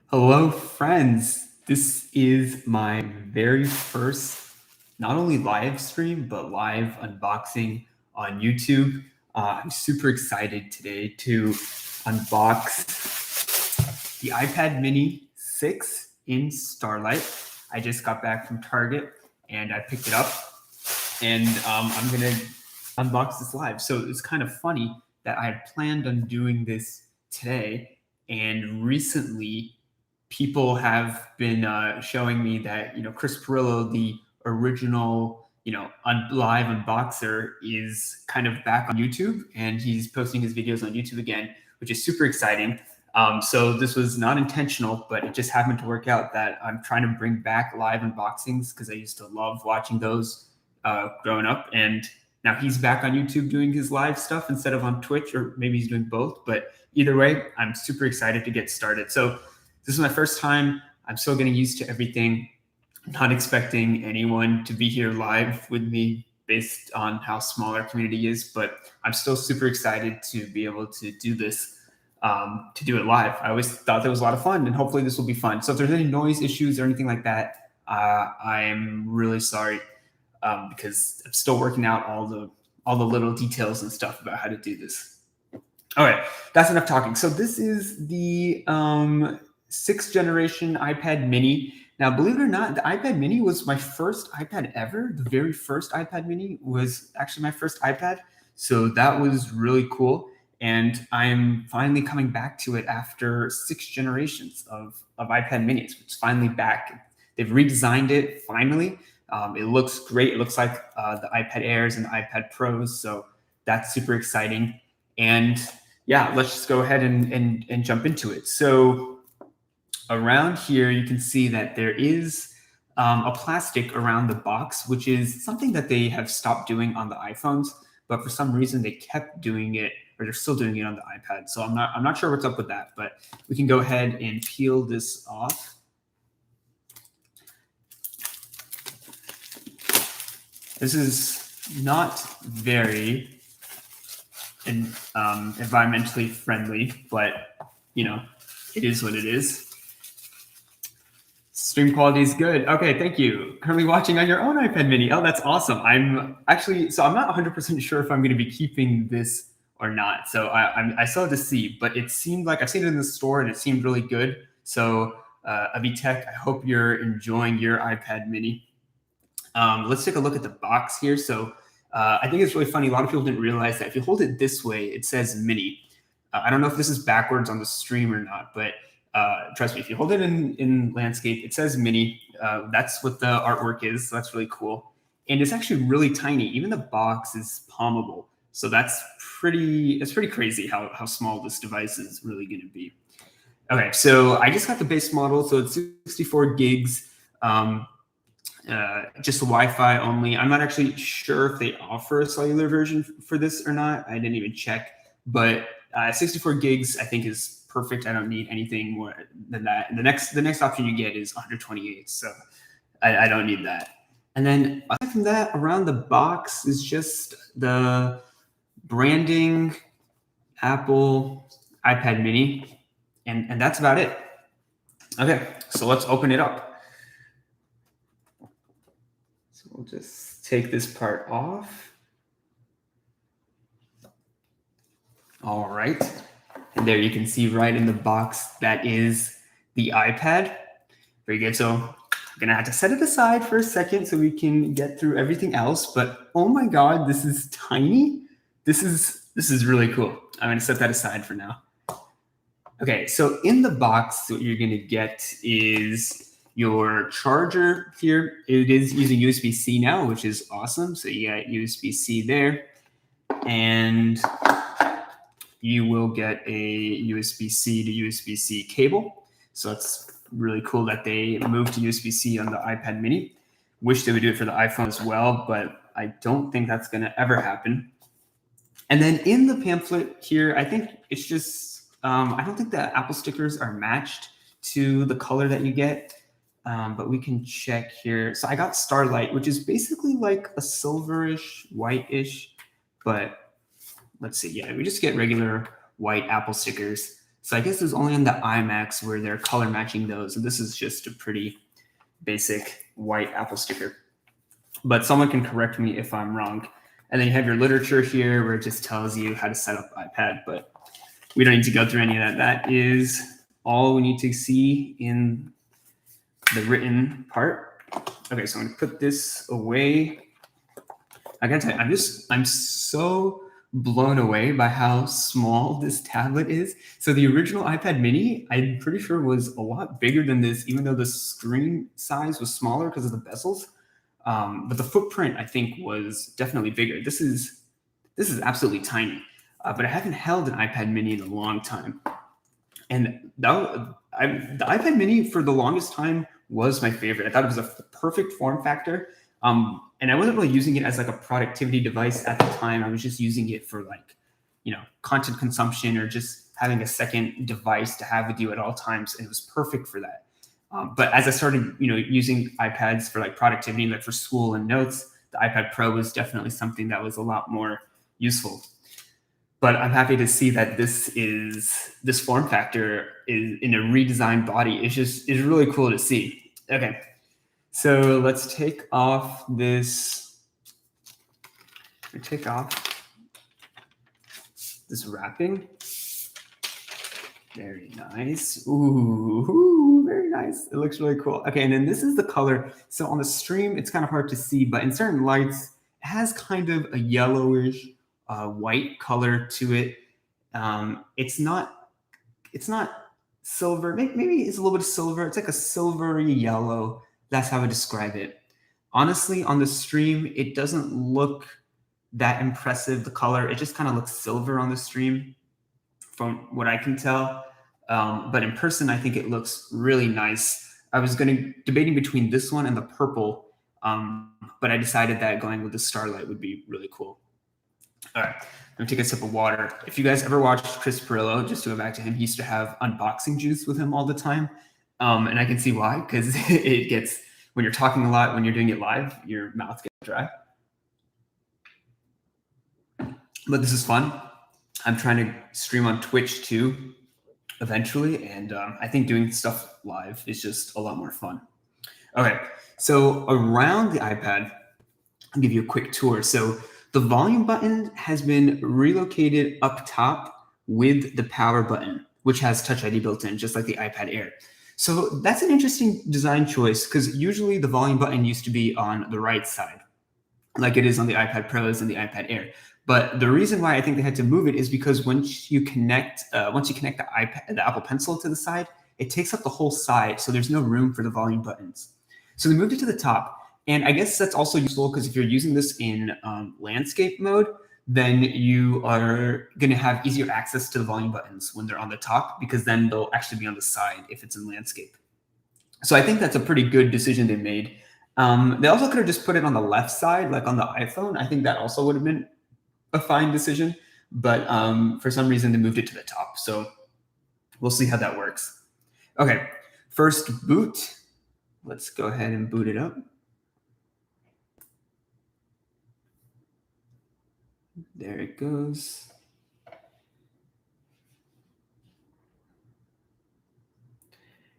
Hello, friends. This is my very first, not only live stream, but live unboxing on YouTube. I'm super excited today to unbox the iPad mini 6 in Starlight. I just got back from Target and I picked it up, and I'm going to unbox this live. So it's kind of funny that I had planned on doing this today, and recently people have been showing me that Chris Perillo, the original live unboxer, is kind of back on YouTube, and he's posting his videos on YouTube again, which is super exciting. So this was not intentional, but it just happened to work out that I'm trying to bring back live unboxings because I used to love watching those growing up, and now he's back on YouTube doing his live stuff instead of on Twitch, or maybe he's doing both. But either way, I'm super excited to get started. So this is my first time. I'm still getting used to everything. I'm not expecting anyone to be here live with me based on how small our community is, but I'm still super excited to be able to do this, to do it live. I always thought that was a lot of fun, and hopefully this will be fun. So if there's any noise issues or anything like that, I am really sorry, because I'm still working out all the little details and stuff about how to do this. All right, that's enough talking. So this is the sixth generation iPad mini. Now, believe it or not, the iPad mini was my first iPad ever. The very first iPad mini was actually my first iPad. So that was really cool. And I'm finally coming back to it after 6 generations of iPad minis. It's finally back. They've redesigned it finally. It looks great. It looks like the iPad Airs and the iPad Pros. So that's super exciting. And yeah, let's just go ahead and jump into it. So around here, you can see that there is a plastic around the box, which is something that they have stopped doing on the iPhones, but for some reason they kept doing it, or they're still doing it on the iPad. So I'm not sure what's up with that, but we can go ahead and peel this off. This is not very environmentally friendly, but it is what it is. Stream quality is good. Okay, thank you. Currently watching on your own iPad mini. Oh, that's awesome. I'm not 100% sure if I'm going to be keeping this or not. So I still have to see, but it seemed like I've seen it in the store and it seemed really good. So Avitek, I hope you're enjoying your iPad mini. Let's take a look at the box here. So I think it's really funny. A lot of people didn't realize that if you hold it this way, it says mini. I don't know if this is backwards on the stream or not, but trust me, if you hold it in landscape, it says mini. That's what the artwork is. So that's really cool. And it's actually really tiny. Even the box is palmable. So it's pretty crazy how small this device is really going to be. Okay, so I just got the base model. So it's 64 gigs. Just Wi-Fi only. I'm not actually sure if they offer a cellular version for this or not. I didn't even check, but 64 gigs I think is perfect. I don't need anything more than that. And the next option you get is 128, so I don't need that. And then aside from that, around the box is just the branding, Apple, iPad mini, and that's about it. Okay, so let's open it up. So we'll just take this part off. All right. And there you can see right in the box, that is the iPad. Very good. So I'm going to have to set it aside for a second so we can get through everything else. But oh my God, this is tiny. This is really cool. I'm going to set that aside for now. Okay, so in the box, what you're going to get is your charger here. It is using USB-C now, which is awesome. So you got USB-C there. And you will get a USB-C to USB-C cable. So it's really cool that they moved to USB-C on the iPad mini. Wish they would do it for the iPhone as well, but I don't think that's going to ever happen. And then in the pamphlet here, I think it's just, I don't think the Apple stickers are matched to the color that you get, but we can check here. So I got Starlight, which is basically like a silverish, whitish, but let's see. Yeah, we just get regular white Apple stickers. So I guess it's only on the iMacs where they're color matching those. And this is just a pretty basic white Apple sticker. But someone can correct me if I'm wrong. And then you have your literature here where it just tells you how to set up iPad, but we don't need to go through any of that. That is all we need to see in the written part. Okay, so I'm gonna put this away. I gotta tell you, I'm so blown away by how small this tablet is. So the original iPad mini, I'm pretty sure was a lot bigger than this, even though the screen size was smaller because of the bezels. But the footprint, I think, was definitely bigger. This is absolutely tiny. But I haven't held an iPad mini in a long time. And the iPad mini for the longest time was my favorite. I thought it was a perfect form factor. And I wasn't really using it as like a productivity device at the time. I was just using it for like, content consumption or just having a second device to have with you at all times. And it was perfect for that. But as I started, using iPads for like productivity, like for school and notes, the iPad Pro was definitely something that was a lot more useful. But I'm happy to see that this form factor is in a redesigned body. It's really cool to see. Okay, so let's take off this. Take off this wrapping. Very nice. Ooh, very nice. It looks really cool. Okay, and then this is the color. So on the stream, it's kind of hard to see, but in certain lights, it has kind of a yellowish white color to it. It's not silver. Maybe it's a little bit of silver. It's like a silvery yellow. That's how I describe it. Honestly, on the stream, it doesn't look that impressive, the color. It just kind of looks silver on the stream from what I can tell. But in person, I think it looks really nice. I was debating between this one and the purple, but I decided that going with the Starlight would be really cool. All right, I'm gonna take a sip of water. If you guys ever watched Chris Pirillo, just to go back to him, he used to have unboxing juice with him all the time. And I can see why, because it gets, when you're talking a lot, when you're doing it live, your mouth gets dry. But this is fun. I'm trying to stream on Twitch too, eventually, and I think doing stuff live is just a lot more fun. Okay, so around the iPad, I'll give you a quick tour. So the volume button has been relocated up top with the power button, which has Touch ID built in, just like the iPad Air. So that's an interesting design choice because usually the volume button used to be on the right side, like it is on the iPad Pros and the iPad Air. But the reason why I think they had to move it is because once you connect the Apple Pencil to the side, it takes up the whole side, so there's no room for the volume buttons. So they moved it to the top, and I guess that's also useful because if you're using this in landscape mode, then you are going to have easier access to the volume buttons when they're on the top, because then they'll actually be on the side if it's in landscape. So I think that's a pretty good decision they made. They also could have just put it on the left side, like on the iPhone. I think that also would have been a fine decision, but for some reason they moved it to the top. So we'll see how that works. Okay, first boot. Let's go ahead and boot it up. There it goes.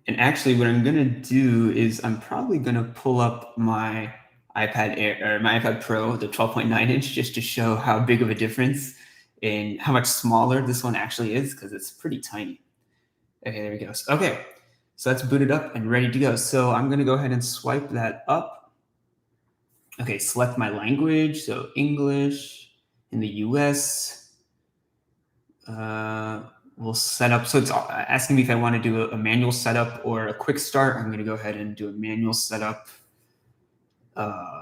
And actually what I'm gonna do is I'm probably gonna pull up my iPad Air or my iPad Pro, the 12.9 inch, just to show how big of a difference and how much smaller this one actually is, because it's pretty tiny. Okay, there we go. Okay, so that's booted up and ready to go. So I'm gonna go ahead and swipe that up. Okay, select my language, so English in the US. We'll set up, so it's asking me if I want to do a manual setup or a quick start. I'm going to go ahead and do a manual setup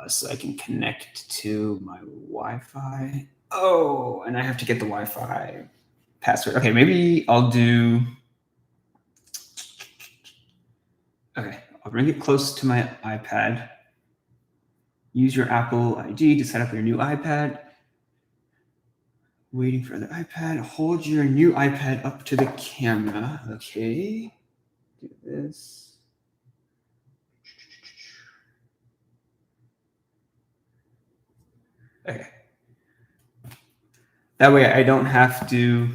so I can connect to my Wi-Fi. Oh, and I have to get the Wi-Fi password. Okay, maybe I'll do, okay, I'll bring it close to my iPad. Use your Apple ID to set up your new iPad. Waiting for the iPad. Hold your new iPad up to the camera. Okay. Do this. Okay. That way I don't have to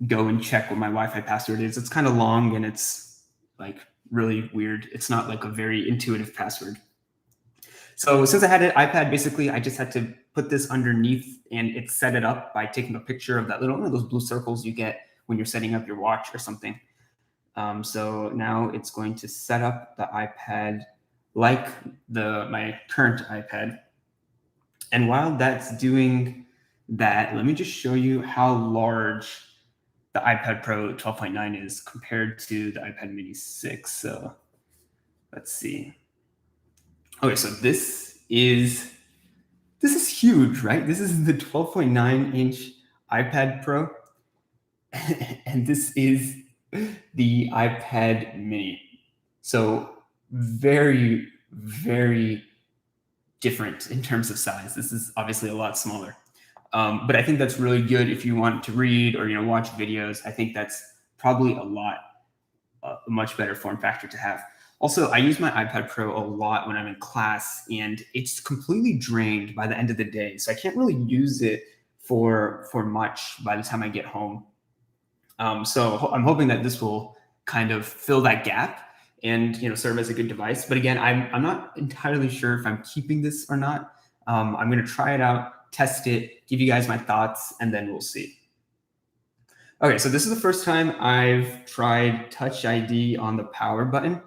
go and check what my Wi-Fi password is. It's kind of long and it's like really weird. It's not like a very intuitive password. So since I had an iPad, basically I just had to put this underneath and it set it up by taking a picture of that little one of those blue circles you get when you're setting up your watch or something. So now it's going to set up the iPad like my current iPad. And while that's doing that, let me just show you how large the iPad Pro 12.9 is compared to the iPad Mini 6. So let's see. Okay, so this is huge, right? This is the 12.9-inch iPad Pro, and this is the iPad Mini. So very, very different in terms of size. This is obviously a lot smaller. But I think that's really good if you want to read or watch videos. I think that's probably a much better form factor to have. Also, I use my iPad Pro a lot when I'm in class, and it's completely drained by the end of the day. So I can't really use it for much by the time I get home. So I'm hoping that this will kind of fill that gap and serve as a good device. But again, I'm not entirely sure if I'm keeping this or not. I'm going to try it out, test it, give you guys my thoughts, and then we'll see. Okay, so this is the first time I've tried Touch ID on the power button.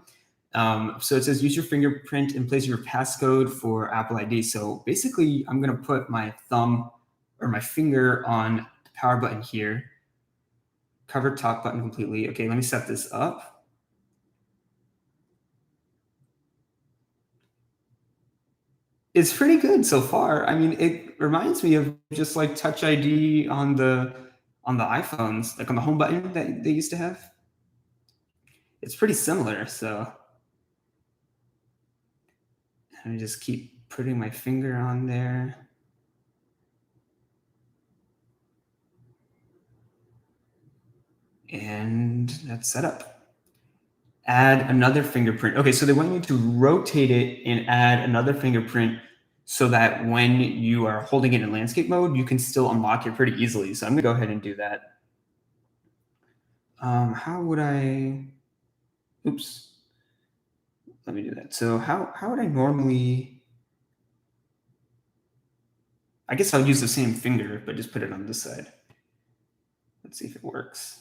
So it says use your fingerprint in place of your passcode for Apple ID. So basically, I'm going to put my thumb or my finger on the power button here. Cover top button completely. Okay, let me set this up. It's pretty good so far. I mean, it reminds me of just like Touch ID on the iPhones, like on the home button that they used to have. It's pretty similar. So I just keep putting my finger on there. And that's set up. Add another fingerprint. Okay, so they want you to rotate it and add another fingerprint so that when you are holding it in landscape mode, you can still unlock it pretty easily. So I'm gonna go ahead and do that. How would I, oops, let me do that. So how would I normally, I guess I'll use the same finger, but just put it on this side. Let's see if it works.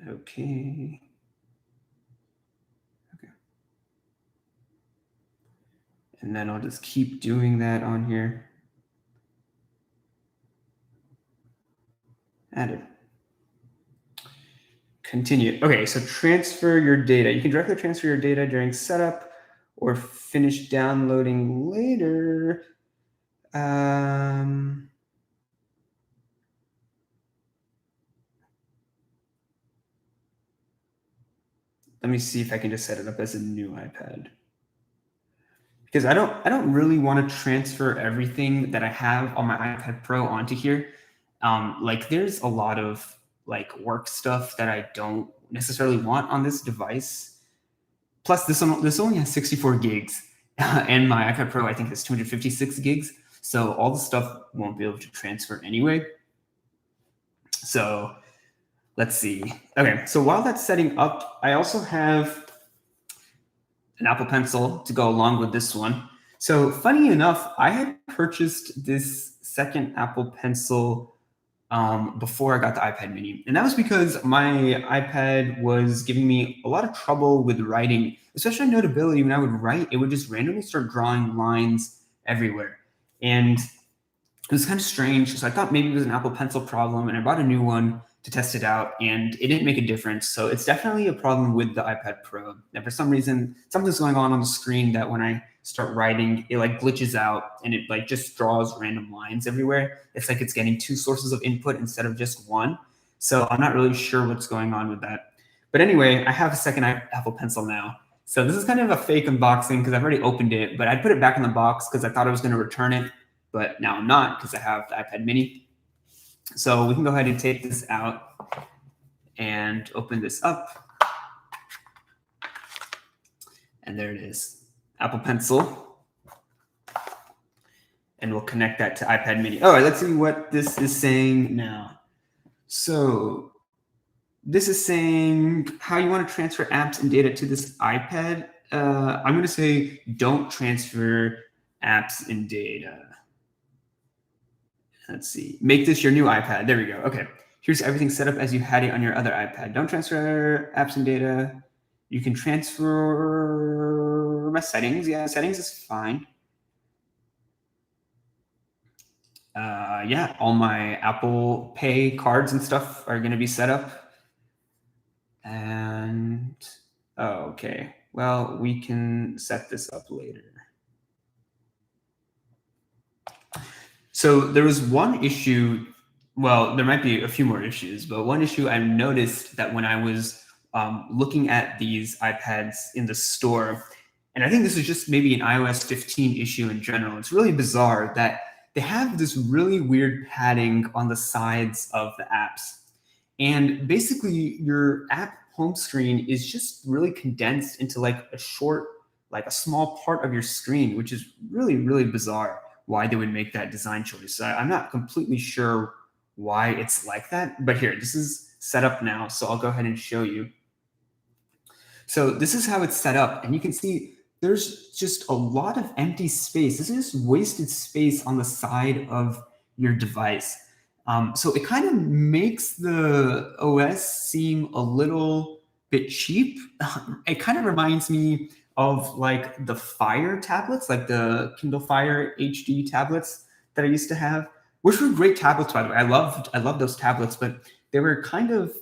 Okay. And then I'll just keep doing that on here. Added. Continue. Okay, so transfer your data. You can directly transfer your data during setup or finish downloading later. Let me see if I can just set it up as a new iPad. Because I don't really want to transfer everything that I have on my iPad Pro onto here. Like there's a lot of like work stuff that I don't necessarily want on this device. Plus this only has 64 gigs and my iPad Pro I think has 256 gigs. So all the stuff won't be able to transfer anyway. So let's see. Okay, so while that's setting up, I also have an Apple Pencil to go along with this one. So funny enough, I had purchased this second Apple Pencil before I got the iPad Mini. And that was because my iPad was giving me a lot of trouble with writing, especially Notability. When I would write, it would just randomly start drawing lines everywhere. And it was kind of strange. So I thought maybe it was an Apple Pencil problem, and I bought a new one to test it out, and it didn't make a difference. So it's definitely a problem with the iPad Pro. And for some reason, something's going on the screen that when I start writing, it like glitches out and it like just draws random lines everywhere. It's like it's getting two sources of input instead of just one. So I'm not really sure what's going on with that. But anyway, I have a second Apple Pencil now. So this is kind of a fake unboxing because I've already opened it, but I put it back in the box because I thought I was going to return it, but now I'm not because I have the iPad Mini. So we can go ahead and take this out and open this up. And there it is, Apple Pencil. and we'll connect that to iPad mini. All right, let's see what this is saying now. So this is saying how you want to transfer apps and data to this iPad. I'm going to say don't transfer apps and data. Let's see. Make this your new iPad. There we go. Okay. Here's everything set up as you had it on your other iPad. Don't transfer apps and data. You can transfer my settings. Yeah, settings is fine. Yeah, all my Apple Pay cards and stuff are going to be set up. And, oh, okay. Well, we can set this up later. So there was one issue. Well, there might be a few more issues, but one issue I noticed that when I was looking at these iPads in the store, and I think this is just maybe an iOS 15 issue in general, it's really bizarre that they have this really weird padding on the sides of the apps. And basically your app home screen is just really condensed into like a small part of your screen, which is really, really bizarre why they would make that design choice. I'm not completely sure why it's like that, but here, this is set up now. So I'll go ahead and show you. So this is how it's set up. And you can see there's just a lot of empty space. This is just wasted space on the side of your device. So it kind of makes the OS seem a little bit cheap. It kind of reminds me of like the Fire tablets, like the Kindle Fire HD tablets that I used to have, which were great tablets, by the way. I loved those tablets, but they were kind of,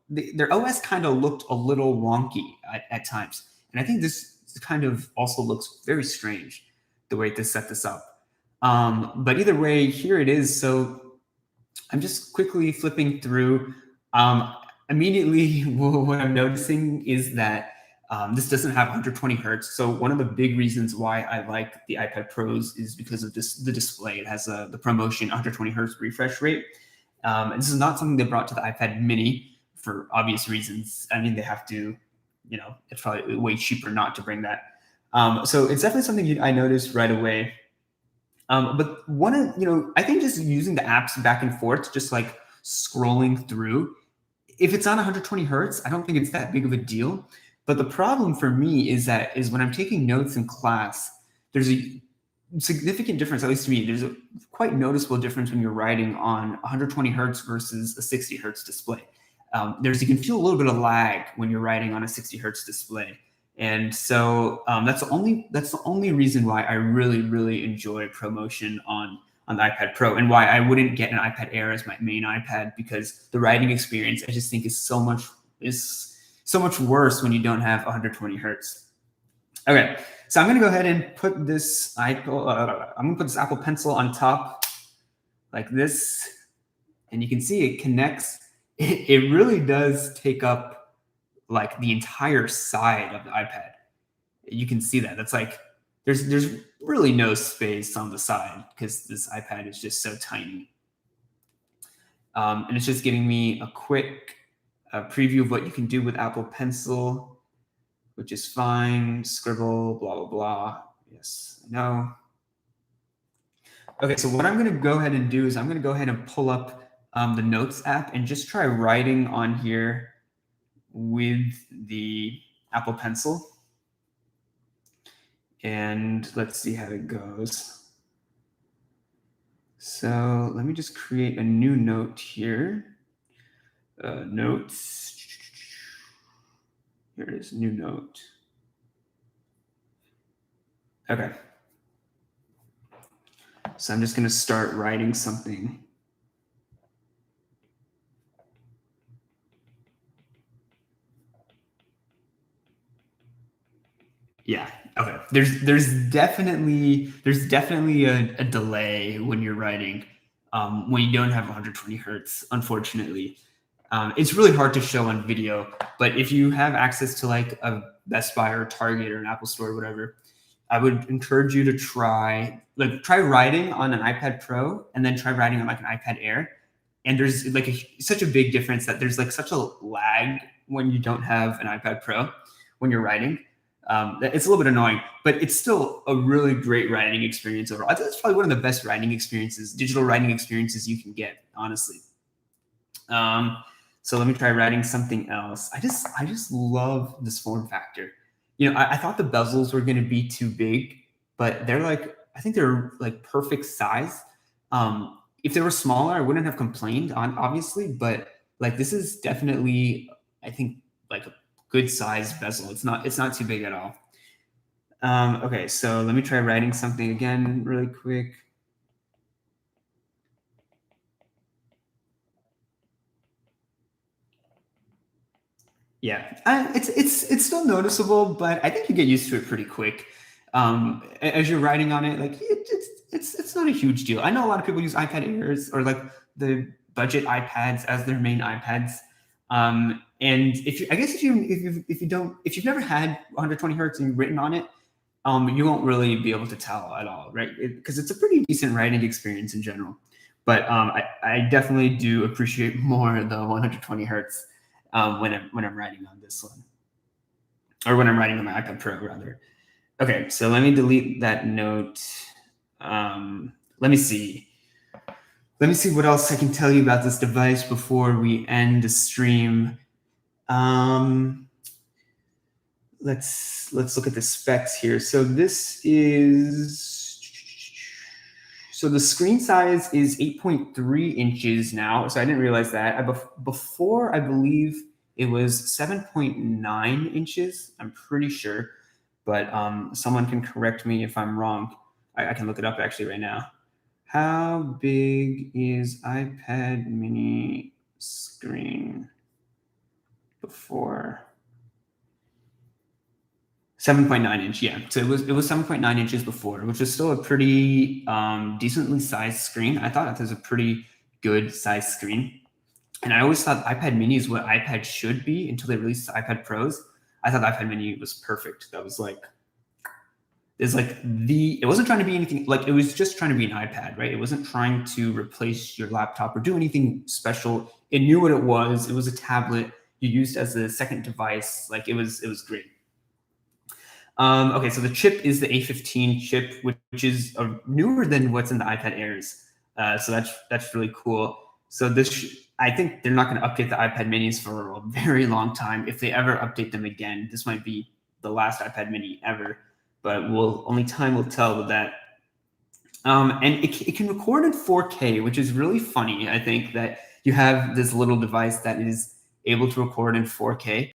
their OS kind of looked a little wonky at times. And I think this kind of also looks very strange, the way to set this up. But either way, here it is. So I'm just quickly flipping through. Immediately, what I'm noticing is that this doesn't have 120 hertz. So one of the big reasons why I like the iPad Pros is because of the display. It has the ProMotion 120 hertz refresh rate. And this is not something they brought to the iPad mini for obvious reasons. I mean, they have to, it's probably way cheaper not to bring that. So it's definitely something I noticed right away. But I think just using the apps back and forth, just like scrolling through, if it's on 120 hertz, I don't think it's that big of a deal. But the problem for me is when I'm taking notes in class, there's a significant difference, at least to me. There's a quite noticeable difference when you're writing on 120 hertz versus a 60 hertz display. You can feel a little bit of lag when you're writing on a 60 hertz display. And so that's the only reason why I really, really enjoy ProMotion on the iPad Pro, and why I wouldn't get an iPad Air as my main iPad, because the writing experience I just think is so much worse when you don't have 120 hertz. Okay, so I'm gonna go ahead and put this Apple Pencil on top like this, and you can see it connects. It really does take up like the entire side of the iPad. You can see that. That's like there's really no space on the side because this iPad is just so tiny. And it's just giving me a quick preview of what you can do with Apple Pencil, which is fine. Scribble, blah, blah, blah. Yes, I know. Okay, so what I'm going to go ahead and do is I'm going to go ahead and pull up the Notes app and just try writing on here with the Apple Pencil. And let's see how it goes. So let me just create a new note here. Notes. Here it is, new note. Okay. So I'm just going to start writing something. Yeah. Okay. There's definitely a delay when you're writing, when you don't have 120 hertz, unfortunately. It's really hard to show on video, but if you have access to like a Best Buy or Target or an Apple Store or whatever, I would encourage you to try writing on an iPad Pro and then try writing on like an iPad Air. And there's like such a big difference that there's like such a lag when you don't have an iPad Pro when you're writing. It's a little bit annoying, but it's still a really great writing experience overall. I think it's probably one of the best writing experiences, digital writing experiences you can get, honestly. So let me try writing something else. I just love this form factor. I thought the bezels were going to be too big, but I think they're like perfect size. If they were smaller, I wouldn't have complained on obviously, but like this is definitely, I think, like a good size bezel. It's not too big at all. Okay, so let me try writing something again really quick. Yeah, it's still noticeable, but I think you get used to it pretty quick. As you're writing on it, like it's not a huge deal. I know a lot of people use iPad Airs or like the budget iPads as their main iPads. And I guess if you've never had 120 hertz and you've written on it, you won't really be able to tell at all, right? Because it's a pretty decent writing experience in general. But I definitely do appreciate more the 120 hertz when I'm writing on this one, or when I'm writing on my iPad Pro rather. Okay, so let me delete that note. Let me see. Let me see what else I can tell you about this device before we end the stream. Let's look at the specs here. So the screen size is 8.3 inches now. So I didn't realize that. Before, I believe it was 7.9 inches. I'm pretty sure, but someone can correct me if I'm wrong. I can look it up actually right now. How big is iPad mini screen before? 7.9 inch, yeah. So it was 7.9 inches before, which is still a pretty decently sized screen. I thought that was a pretty good sized screen. And I always thought iPad mini is what iPad should be until they released the iPad Pros. I thought iPad mini was perfect. That was like, it wasn't trying to be anything, like it was just trying to be an iPad, right? It wasn't trying to replace your laptop or do anything special. It knew what it was. It was a tablet you used as a second device. Like it was great. Okay, so the chip is the A15 chip, which is newer than what's in the iPad Airs. So that's really cool. So I think they're not going to update the iPad Minis for a very long time. If they ever update them again, this might be the last iPad Mini ever. But only time will tell with that. And it can record in 4K, which is really funny. I think that you have this little device that is able to record in 4K.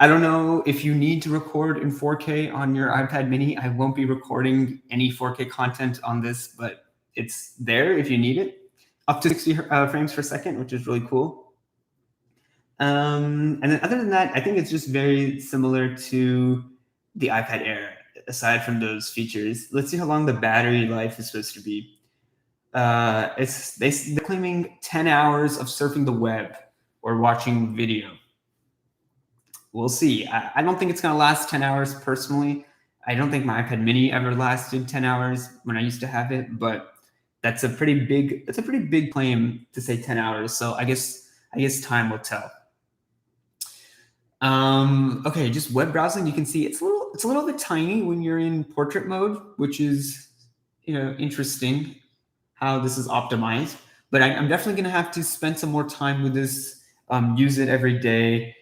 I don't know if you need to record in 4K on your iPad mini. I won't be recording any 4K content on this, but it's there if you need it. Up to 60 frames per second, which is really cool. And then other than that, I think it's just very similar to the iPad Air, aside from those features. Let's see how long the battery life is supposed to be. They're claiming 10 hours of surfing the web or watching video. We'll see. I don't think it's going to last 10 hours personally. I don't think my iPad mini ever lasted 10 hours when I used to have it, but that's a pretty big claim to say 10 hours. So I guess time will tell. Okay, just web browsing. You can see it's a little bit tiny when you're in portrait mode, which is, interesting how this is optimized. But I'm definitely going to have to spend some more time with this, use it every day,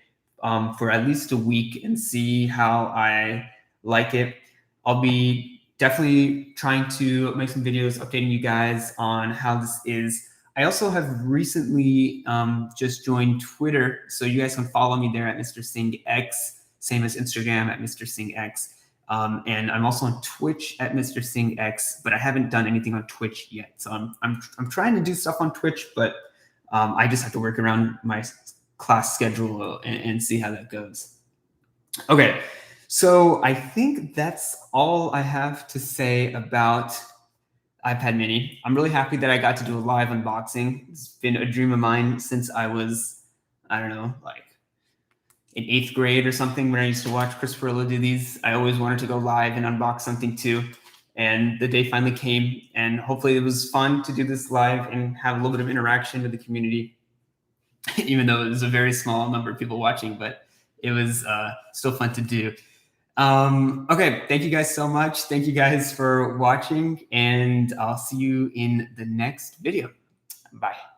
for at least a week and see how I like it. I'll be definitely trying to make some videos updating you guys on how this is. I also have recently just joined Twitter, so you guys can follow me there at Mr. Singh X, same as Instagram at Mr. Singh X. And I'm also on Twitch at Mr. Singh X, but I haven't done anything on Twitch yet. So I'm trying to do stuff on Twitch, but I just have to work around my class schedule and see how that goes. Okay, so I think that's all I have to say about iPad mini. I'm really happy that I got to do a live unboxing. It's been a dream of mine since I was, I don't know, like in 8th grade or something, when I used to watch Chris Perillo do these. I always wanted to go live and unbox something too. And the day finally came, and hopefully it was fun to do this live and have a little bit of interaction with the community, even though it was a very small number of people watching, but it was still fun to do. Okay, thank you guys so much. Thank you guys for watching, and I'll see you in the next video. Bye.